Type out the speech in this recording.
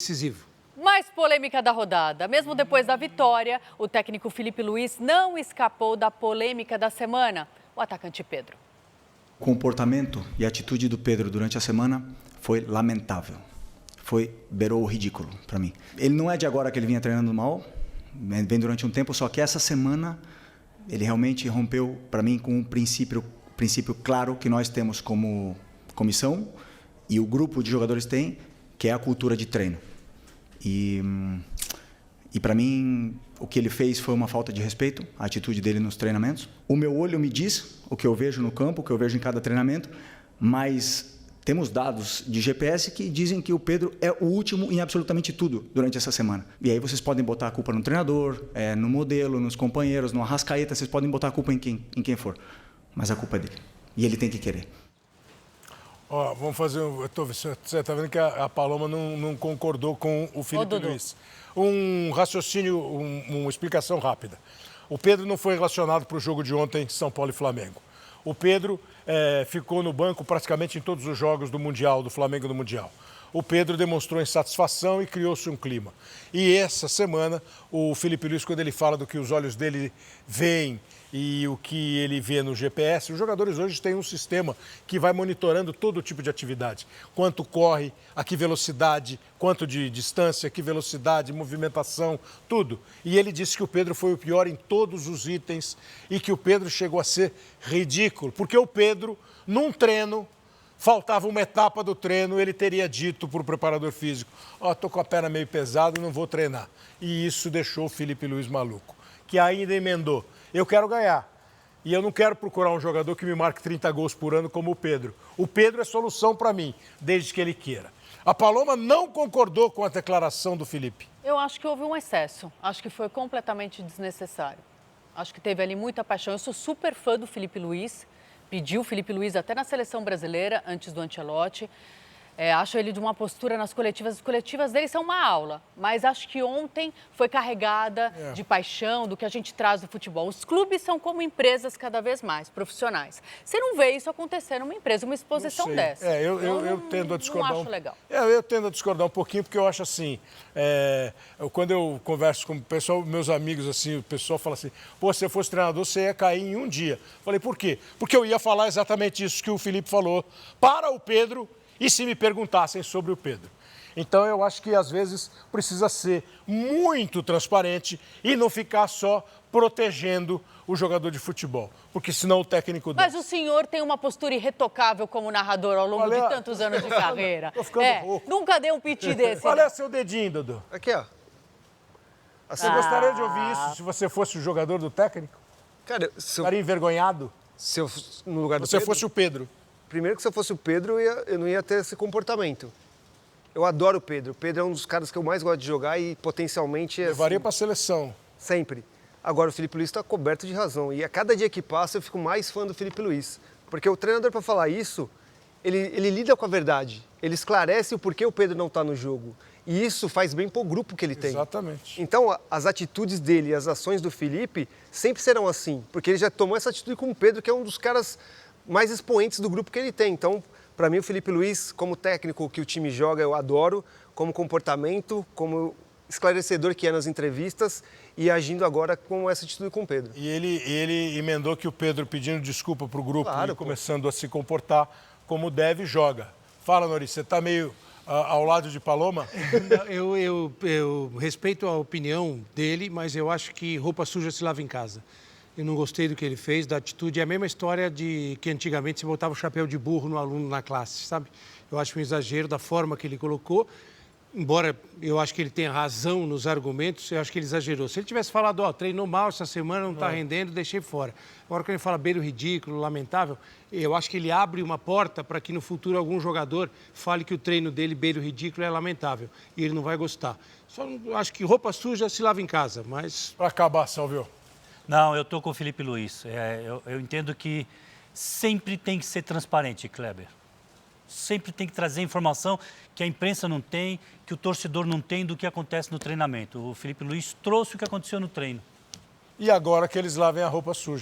decisivo. Mais polêmica da rodada. Mesmo depois da vitória, o técnico Filipe Luís não escapou da polêmica da semana. O atacante Pedro. O comportamento e a atitude do Pedro durante a semana foi lamentável. Beirou o ridículo para mim. Ele não é de agora que ele vinha treinando mal, vem durante um tempo, só que essa semana ele realmente rompeu para mim com um princípio claro que nós temos como comissão e o grupo de jogadores tem, que é a cultura de treino. E para mim, o que ele fez foi uma falta de respeito, a atitude dele nos treinamentos. O meu olho me diz o que eu vejo no campo, o que eu vejo em cada treinamento, mas temos dados de GPS que dizem que o Pedro é o último em absolutamente tudo durante essa semana. E aí vocês podem botar a culpa no treinador, no modelo, nos companheiros, no Arrascaeta, vocês podem botar a culpa em quem for. Mas a culpa é dele. E ele tem que querer. Ó, vamos fazer você está vendo que a Paloma não concordou com o Filipe Luís. Um raciocínio, uma explicação rápida. O Pedro não foi relacionado para o jogo de ontem, São Paulo e Flamengo. O Pedro ficou no banco praticamente em todos os jogos do Mundial, do Flamengo no Mundial. O Pedro demonstrou insatisfação e criou-se um clima. E essa semana, o Filipe Luís, quando ele fala do que os olhos dele veem e o que ele vê no GPS, os jogadores hoje têm um sistema que vai monitorando todo tipo de atividade. Quanto corre, a que velocidade, quanto de distância, que velocidade, movimentação, tudo. E ele disse que o Pedro foi o pior em todos os itens e que o Pedro chegou a ser ridículo, porque o Pedro, num treino, faltava uma etapa do treino, ele teria dito para o preparador físico: estou com a perna meio pesada, não vou treinar. E isso deixou o Filipe Luís maluco, que ainda emendou: eu quero ganhar. E eu não quero procurar um jogador que me marque 30 gols por ano como o Pedro. O Pedro é solução para mim, desde que ele queira. A Paloma não concordou com a declaração do Filipe. Eu acho que houve um excesso. Acho que foi completamente desnecessário. Acho que teve ali muita paixão. Eu sou super fã do Filipe Luís. Pediu o Filipe Luís até na seleção brasileira, antes do Ancelotti. Acho ele de uma postura nas coletivas. As coletivas dele são uma aula, mas acho que ontem foi carregada de paixão do que a gente traz do futebol. Os clubes são como empresas cada vez mais profissionais. Você não vê isso acontecer numa empresa, uma exposição dessa. Eu tendo a discordar. Não acho legal. Eu tendo a discordar um pouquinho, porque eu acho assim, quando eu converso com o pessoal, meus amigos, assim, o pessoal fala assim: pô, se eu fosse treinador, você ia cair em um dia. Falei: por quê? Porque eu ia falar exatamente isso que o Filipe falou para o Pedro, e se me perguntassem sobre o Pedro. Então, eu acho que, às vezes, precisa ser muito transparente e não ficar só protegendo o jogador de futebol, porque senão o técnico... Mas o senhor tem uma postura irretocável como narrador ao longo de tantos anos de carreira. Tô ficando rouco. Nunca deu um piti desse. Qual é seu dedinho, Dudu? Aqui, ó. Você gostaria de ouvir isso se você fosse o jogador do técnico? Cara, Ficaria envergonhado? se eu no lugar do Se você Pedro, fosse o Pedro? primeiro que se eu fosse o Pedro, eu não ia ter esse comportamento. Eu adoro o Pedro. O Pedro é um dos caras que eu mais gosto de jogar e potencialmente... Levaria para a seleção. Sempre. Agora, o Filipe Luís está coberto de razão. E a cada dia que passa, eu fico mais fã do Filipe Luís. Porque o treinador, para falar isso, ele lida com a verdade. Ele esclarece o porquê o Pedro não está no jogo. E isso faz bem para o grupo que ele tem. Exatamente. Então, as atitudes dele e as ações do Filipe sempre serão assim. Porque ele já tomou essa atitude com o Pedro, que é um dos caras mais expoentes do grupo que ele tem. Então, para mim, o Filipe Luís, como técnico que o time joga, eu adoro. Como comportamento, como esclarecedor que é nas entrevistas e agindo agora com essa atitude com o Pedro. E ele emendou que o Pedro, pedindo desculpa para o grupo, Claro, e começando a se comportar como deve, joga. Fala, Nori, você está meio ao lado de Paloma? Eu respeito a opinião dele, mas eu acho que roupa suja se lava em casa. Eu não gostei do que ele fez, da atitude. É a mesma história de que antigamente se botava o chapéu de burro no aluno na classe, sabe? Eu acho um exagero da forma que ele colocou. Embora eu acho que ele tenha razão nos argumentos, eu acho que ele exagerou. Se ele tivesse falado, treinou mal essa semana, não está rendendo, deixei fora. Agora, quando ele fala beiro ridículo, lamentável, eu acho que ele abre uma porta para que no futuro algum jogador fale que o treino dele, beiro ridículo, é lamentável. E ele não vai gostar. Só acho que roupa suja se lava em casa, mas... Para acabar, Salvio. Não, eu estou com o Filipe Luís. Eu entendo que sempre tem que ser transparente, Kleber. Sempre tem que trazer informação que a imprensa não tem, que o torcedor não tem do que acontece no treinamento. O Filipe Luís trouxe o que aconteceu no treino. E agora que eles lavem a roupa suja.